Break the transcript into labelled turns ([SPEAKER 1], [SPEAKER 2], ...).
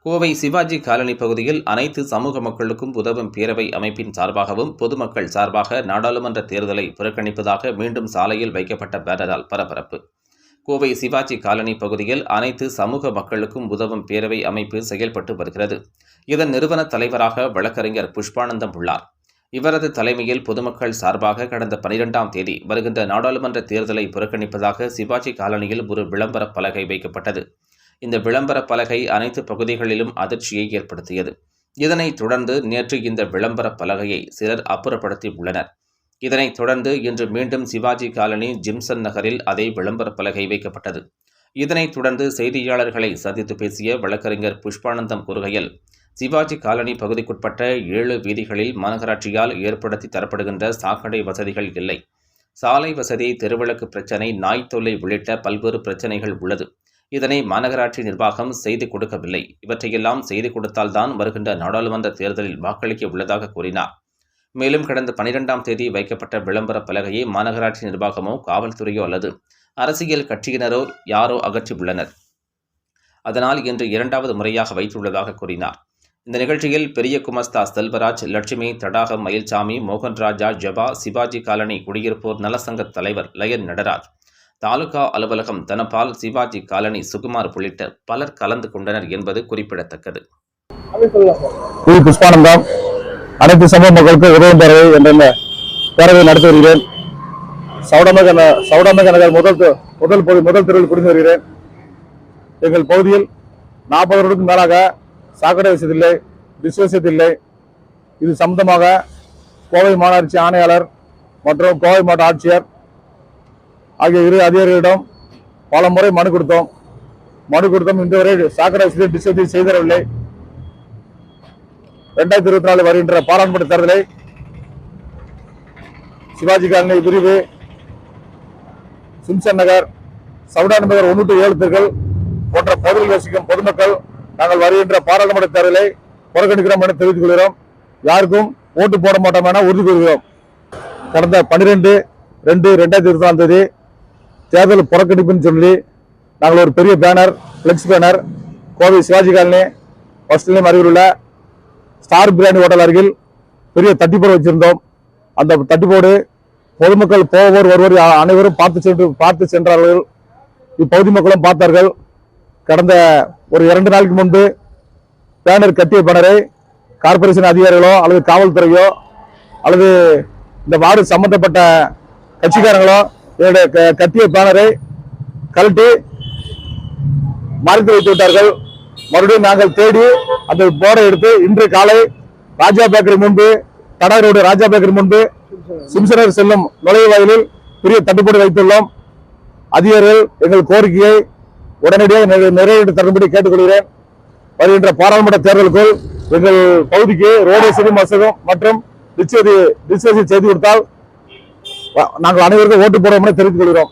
[SPEAKER 1] Kovai Sivaji colony பகுதியில் அனைத்து சமூக மக்களுக்கும் உதவும் பேரவை அமைப்பின் சார்பாகவும் பொதுமக்கள் சார்பாக நாடாளுமன்ற தேர்தலை புறக்கணிப்பதாக மீண்டும் சாலையில் வைக்கப்பட்ட பேனரால் பரபரப்பு. கோவை சிவாஜி காலனி பகுதியில் அனைத்து சமூக மக்களுக்கும் உதவும் பேரவை அமைப்பு செயல்பட்டு வருகிறது. இதன் நிறுவன தலைவராக வழக்கறிஞர் புஷ்பானந்தம் உள்ளார். இவரது தலைமையில் பொதுமக்கள் சார்பாக கடந்த 12ஆம் தேதி வருகின்ற நாடாளுமன்ற தேர்தலை புறக்கணிப்பதாக சிவாஜி காலனியில் ஒரு விளம்பர பலகை வைக்கப்பட்டது. இந்த விளம்பர பலகை அனைத்து பகுதிகளிலும் அதிர்ச்சியை ஏற்படுத்தியது. இதனைத் தொடர்ந்து நேற்று இந்த விளம்பர பலகையை சிலர் அப்புறப்படுத்தி உள்ளனர். இதனைத் தொடர்ந்து இன்று மீண்டும் சிவாஜி காலனி ஜிம்சன் நகரில் அதே விளம்பர பலகை வைக்கப்பட்டது. இதனைத் தொடர்ந்து செய்தியாளர்களை சந்தித்து பேசிய வழக்கறிஞர் புஷ்பானந்தம் கூறுகையில், சிவாஜி காலனி பகுதிக்குட்பட்ட 7 வீதிகளில் மாநகராட்சியால் ஏற்படுத்தி தரப்படுகின்ற சாக்கடை வசதிகள் இல்லை. சாலை வசதி, தெருவிளக்கு பிரச்சினை, நாய் தொல்லை உள்ளிட்ட பல்வேறு பிரச்சினைகள் உள்ளது. இதனை மாநகராட்சி நிர்வாகம் செய்து கொடுக்கவில்லை. இவற்றையெல்லாம் செய்து கொடுத்தால்தான் வருகின்ற நாடாளுமன்ற தேர்தலில் வாக்களிக்க உள்ளதாக கூறினார். மேலும் கடந்த 12ஆம் தேதி வைக்கப்பட்ட விளம்பர பலகையை மாநகராட்சி நிர்வாகமோ காவல்துறையோ அல்லது அரசியல் கட்சியினரோ யாரோ அகற்றியுள்ளனர். அதனால் இன்று 2வது முறையாக வைத்துள்ளதாக கூறினார். இந்த நிகழ்ச்சியில் பெரிய குமஸ்தா செல்வராஜ், லட்சுமி, தடாகம் மயில்சாமி, மோகன்ராஜா, ஜபா, சிவாஜி காலனி குடியிருப்போர் நலசங்க தலைவர் லயன் நடராஜ், தாலுகா அலுவலகம் தனபால், சிவாஜி காலனி சுகுமார் உள்ளிட்ட பலர் கலந்து கொண்டனர் என்பது குறிப்பிடத்தக்கது.
[SPEAKER 2] புஷ்பானந்தம் அனைத்து சமூக மக்களுக்கு உதவும் பேரவை என்ற பேரவை நடத்தி வருகிறேன். சவுடமேக நகர் முதல் தெருவில் குடிந்து வருகிறேன். எங்கள் பகுதியில் 40 வருடத்துக்கு மேலாக சாக்கடை வசதி இல்லை, டிஷ் வசதி இல்லை. இது சம்பந்தமாக கோவை மாநகராட்சி ஆணையாளர் மற்றும் கோவை மாவட்ட ஆட்சியர் ஆகிய 2 அதிகாரிகளிடம் பல முறை மனு கொடுத்தோம். இன்று வரை சாக்கடை வசதி, டிஷ் வசதி செய்தரவில்லை. 2024 வருகின்ற பாராளுமன்ற தேர்தலை சிவாஜி காலனி பிரிவு, சிம்சன் நகர், சவுடான் நகர் 1 to 7 தெருக்கள் போன்ற பகுதியில் வசிக்கும் பொதுமக்கள் நாங்கள் வருகின்ற பாராளுமன்ற தேர்தலை புறக்கணிக்கிறோம் என தெரிவித்துக் கொள்கிறோம். யாருக்கும் ஓட்டு போட மாட்டோம் என உறுதி கூறுகிறோம். கடந்த 12/2/2024 தேதி தேர்தல் புறக்கணிப்புன்னு சொல்லி நாங்கள் ஒரு பெரிய banner, flex banner Kovai Sivaji colony first line அருகில் உள்ள ஸ்டார் பிரியாணி ஹோட்டல் அருகில் பெரிய தட்டிப்போடு வச்சிருந்தோம். அந்த தட்டிப்போடு பொதுமக்கள் போவோர் ஒருவர் அனைவரும் பார்த்து சென்றார்கள். இப்பகுதி மக்களும் பார்த்தார்கள். கடந்த ஒரு 2 நாளைக்கு முன்பு பேனர் கட்டிய பேனரை கார்பரேஷன் அதிகாரிகளோ அல்லது காவல்துறையோ அல்லது இந்த வார்டு சம்பந்தப்பட்ட கட்சிக்காரங்களோ என்னுடைய கட்டிய பேனரை கழட்டி மறைத்து வைத்து விட்டார்கள். மறுபடியும் நாங்கள் தேடி அந்த போர்டை எடுத்து இன்று காலை ராஜா பேக்கரி முன்பு, தடா ரோடு ராஜா பேக்கரி முன்பு சிம்சனர் செல்லும் நுழைவாயிலில் பெரிய தட்டுப்பாடு வைத்துள்ளோம். அதிகாரிகள் எங்கள் கோரிக்கையை உடனடியாக நிறைவேற்றி தரும்படி கேட்டுக்கொள்கிறேன். வருகின்ற பாராளுமன்ற தேர்தலுக்குள் எங்கள் பகுதிக்கு ரோடு வசதி மற்றும் டிஷ் வசதி செய்து கொடுத்தால் நாங்கள் அனைவருக்கும் ஓட்டு போடுவோம் என தெரிவித்துக் கொள்கிறோம்.